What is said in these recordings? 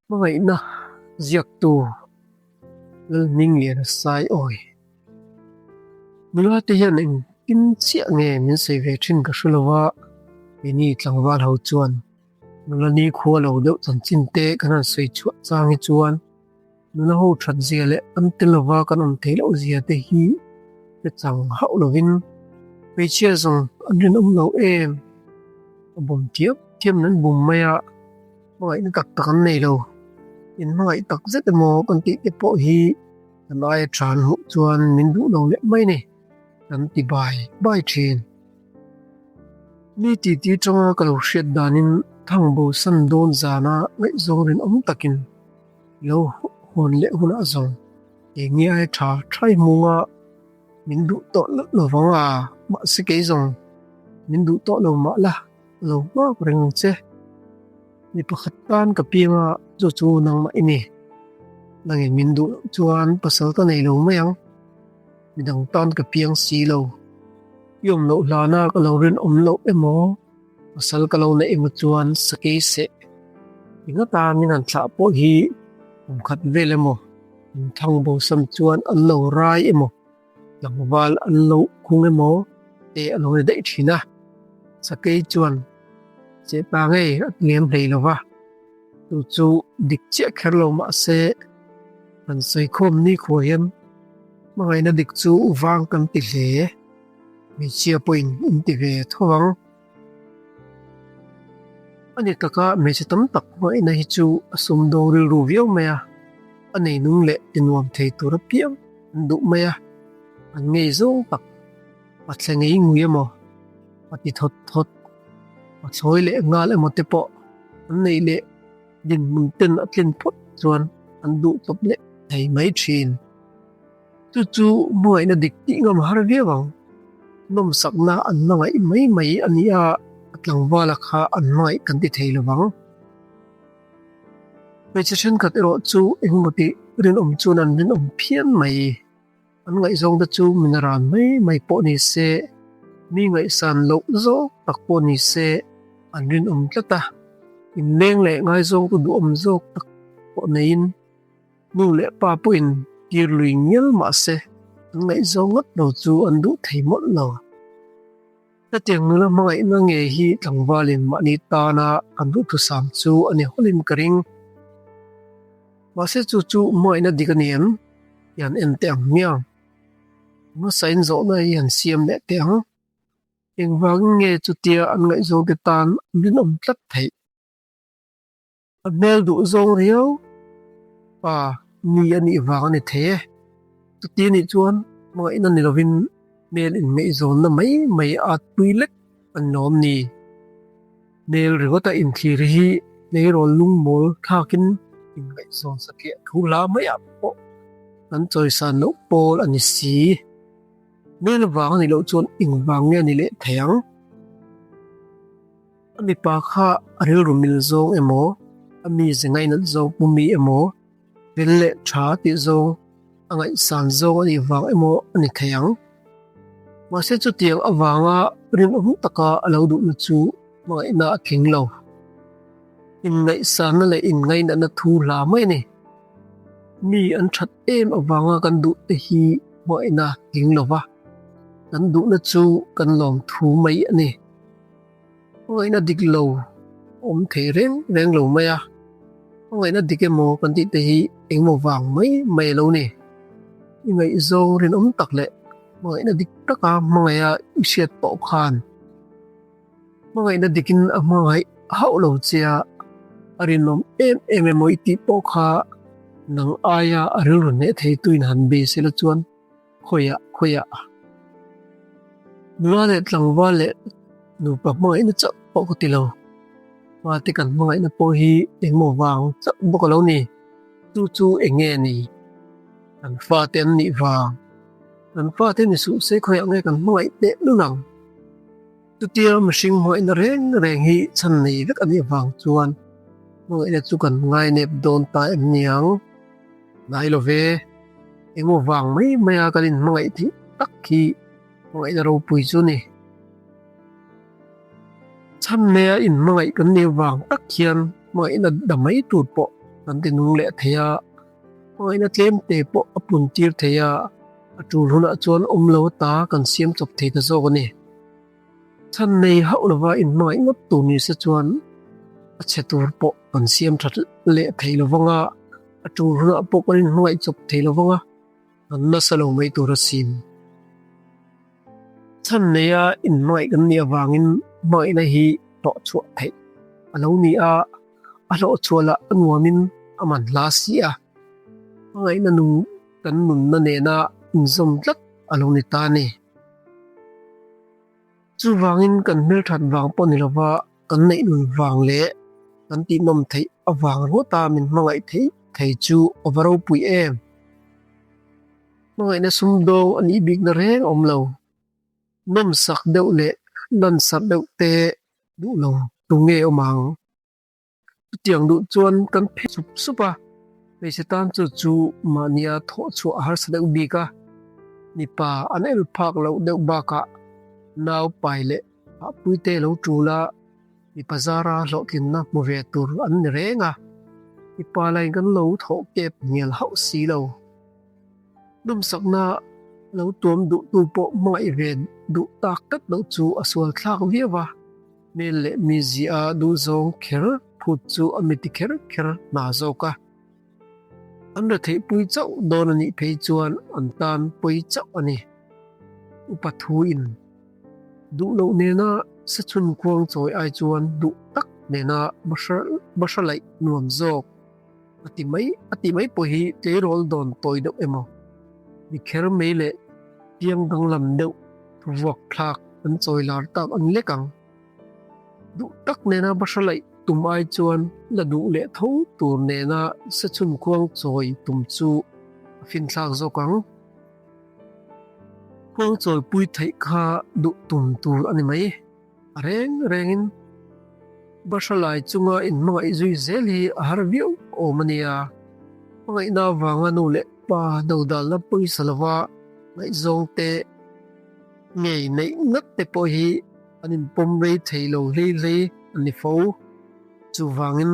Mga ina, ziyak tu, ning lian sai oi. Mula te hian in kin chia nge min sei ve thin ka shulawa ini tlangwal ho chuan. Mula ni khuwa lo deuh chan chin te kanan sei chu changi chuan. Mula ho that zia le an tilawa kan on thei lo zia te hi te chang hau lovin pe chia zong an rin lo em. Bom tiam nan bum maya mga ina tak takan nei lo. In mga itak zet mo kan ti te po hi kan ai tran hu chuan min du lo le mai ni kan ti bai thin ni ti changa ka lo shet danin thang bo san don zana ngai zorin om takin lo hon le huna zong e ngi ai tha thai munga min du to lo wanga ma se ke zong min du to lo ma la lo ma reng che ni pakhat tan ka pinga chu nang ma ini nangin min du chuan pasal ta nei lo mayang midang tan ka piang si lo yom lo lana ka lo rin om lo emo pasal ka lo na emo chuan sa ke se inga ta min an thla po hi khat vele mo thang bo sam chuan an lo rai emo langwal an lo khung emo te an lo dei thina sa ke chuan che pa ngai at lem hlei lo wa chu dik che kher lo ma se an sei khom ni khoyam mangai na dik chu wang kan ti hle mi chia point in ti ve thowang ani taka me che tam tak mai na hi chu asum do ru viau maya anei nung le tinwam thei tur piam du maya an ngei zo tak patlengei nguyamo pati thot pathoi le ngal e mote po an nei le din mun ten atlen phot chuan an du top le thei mai thin chu muai na dik ti ngam har viawang nom sakna an nangai mai ania atlangwala kha an mai kan ti thei lawang vegetation kat ero chu engmoti rin chun an rin phian mai an ngai zong da chu minaran mai po ni se ni ngai san lo zo tak po ni se an rin tlata in leng le ngai zong tu du zo tak po nein nu le pa puin tir lui ngel ma se ngai zong ngot lo chu an du thei mot lo ta tiang nula mangai na nge hi tlangwalin ma ni ta na an du thu sam chu ani holim karing ma se chu mai na dikaniam yan en teng miang ma sain zo na yan siam le teng eng wang nge chu tia an ngai zong te tan min tlat thei a mel du zong riau pa ni ani wang ni the tu ti ni chuan mai na ni lovin mel in mei zon na mai at tuilek an nom ni nel rigota in thlir hi le rol lung mol thakin in ngai zon sakhe thula mai ap po an choi san lo pol ani si mel wang ni lo chuan ing wang nge ni le theyang ani pa kha aril rumil zong emo ami zengai na zo pumi emo velle tha ti zo angai san zo ani wang emo ani theyang ma se chu tiang awanga rin taka alo du na chu mai na king lo in ngai san le in ngai na thu la mai ni mi an that em awanga kan du te hi mai na king lo wa kan du na chu kan long thu mai ani mai na dik lo om the reng lo maya ngai na dik mo kan ti te hi eng mo wang mai lo ni ngai zo rin tak le mga ina dik taka mga isiat po khan mga ina dikin ang mga haulo siya arinom mo iti po ka nang aya arilun ne thay tuin hanbe sila chuan khoya nulale tlang wale nupa mga ina chak po ko tilaw matikan mga ina po hi eng mo wang chak bukalaw ni chu enge ni ang faten ni wang an fa te ni su se khoi angai kan mai te lu nang tu tia machine moi na reng hi chan nei vek ani wang chuan moi le chu kan ngai nep don ta em niang nai lo ve emo wang mai a kalin mai thi tak khi mai na ro pui chu ni chan me in mai kan ne wang tak khian mai na da mai tu po kan ti nung le theya mangai na tlem te po apun tir theya atul huna chuan omlo ta kan siam chop thei ta zo ni chan nei haulawa in mai ngap tu ni se chuan a chetur po kan siam that le thei lowanga atul huna po kan ngai chop thei lowanga an na salo mai tur sim chan neya in mai kan ni awangin mai na hi to chu thei alo ni a alo chuala anwamin aman lasia ngai na nu kan nun na ne na zom tlat alo ni ta ni chu wangin kan mel that wang po ni lawa kan nei nun wang le kan ti nom thei awang ro ta min mangai thei chu overo pui em mangai na sum do ani big na reng om lo nom sak deuh le lan sak deuh te du lo tu nge omang tiang du chuan kan phe sup supa pe setan chu mania tho chu har sa deuh bi ka ni pa an el phak lo deuh ba ka naw pai le a pui te lo tula ni pazara lo kin na mo ve tur an ni renga ni pa lai kan lo tho kep ngel hau si lo nom sak na lo tuam du tu po mai ven du tak tat lo chu aswal thlak viwa mel le mizia du zong kher phut chu amiti kher na zo ka an ra thei pui chau don ani phei chuan an tan pui chau ani upathu in du lo ne na sa chun kuang choi ai chuan du tak ne na bashalai nuam zok ati mai po hi te rol don toi do emo ni kher mele tiang dang lam deuh vok phak an choi lar tak an lekang du tak ne na bashalai tum ai chuan la du le tho tur ne na sa chun kuang choi tum chu fin thak zokang kuang choi pui thei kha du tum tur ani mai rengin bashalai chunga in mai zui zeli har viu o mania ngai na wanga nu le pa do dal na pui salwa ngai zong te ngei nei ngat te po hi anin pom rei thailo le ani fo chu wangin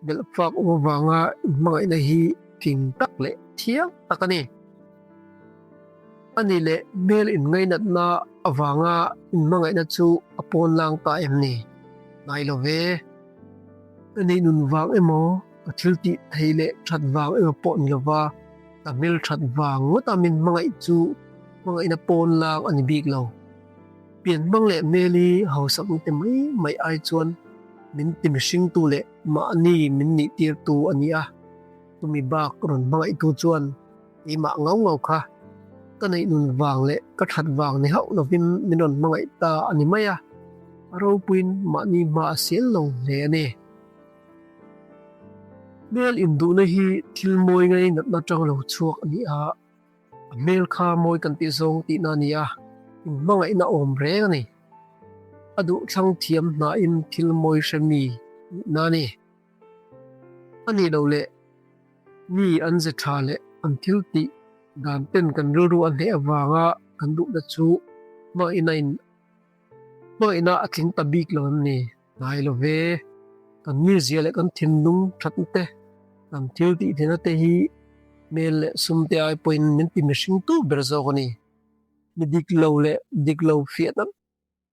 bel fak o wanga mai na hi king tak le thiang takani ani le mel in ngai nat na awanga in mangai na chu apon lang ta em ni nai lo ve ani nun wang emo athilti theile that wang emo po ni lawa ta mil that wang ta min mangai chu mangai na pon lang ani big lo pian bang le meli hausak te mai ai chuan min tim sing tu le ma ni min ni tir tu ania tumi bak ron mangai tu chuan i ma ngau kha kanai nun wang le ka that wang ni hau no vin minon mangai ta ani maya aro puin ma ni ma sel lo le ne mel in du na hi thil moi ngai nat na tang lo chuak ani a mel kha moi kan ti zong ti na ni a mangai na om re ani adu thang thiam na in thil moi shami na ni ani lo le ni an je tha le an thil ti dan ten kan ru an le awanga kan du da chu ma ina atling tabik lo ni nai lo ve kan mi zia le kan thin dung that te kan thil ti thena te hi mel sum te ai point min ti machine tu berzo ni mi dik lo fiat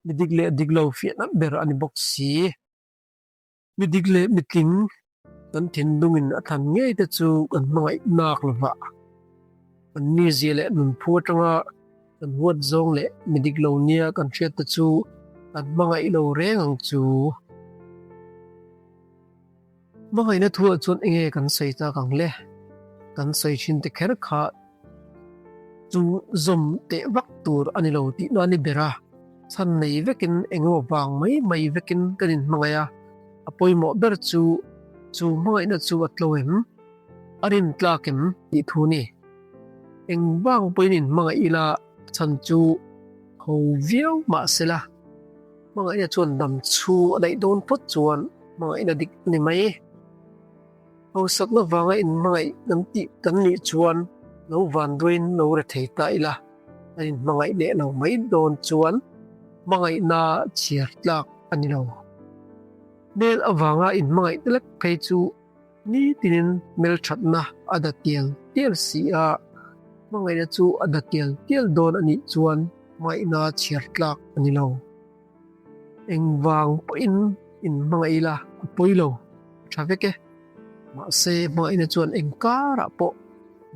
mi dik lo fiat na ber ani box si mi dik le mi ting kan thin dung in athan nge te chu kan mangai nak lova kan ni zia le nun phu tanga kan huat zong le mi dik lo nia kan thiat te chu kan mangai lo reng ang chu mangai na thua chon enge kan sei ta kang le kan sei chin te kher kha chu zom te vak tur ani lo ti no ani bera chan nei vekin engo wang mai vekin kanin mangaya apoi mo ber chu mangai na chu atloem arin tlakem ti thuni eng wang poinin mangai ila chan chu ho viau ma sela mangai na chuan dam chu dai don pot chuan mangai na dik ni mai ho sak na wanga in mangai nam ti kan ni chuan lo van doin lo re thei ta ila in mangai le lo mai don chuan mangai na chiar tlak ani lo nel awanga in mangai tlek phei chu ni tinin mel thatna adatial tial si a mangai na chu adatial tial don ani chuan mai na chhiartlak ani lo engwang po in mangai la poilo thaveke ma se mai na chuan engkara po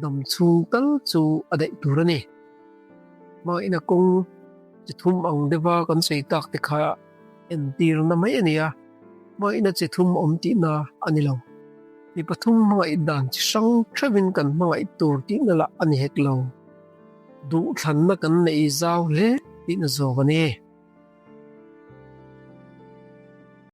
dam chung tal chu adai turani mai na kong chithum ang dewa kan sei tak te kha en tir na mai ania mai na chithum om ti na ani lo ni pathum mga idan chi sang thavin kan mga itur ti na la ani hek lo du than na kan nei zaw le ti na zo gani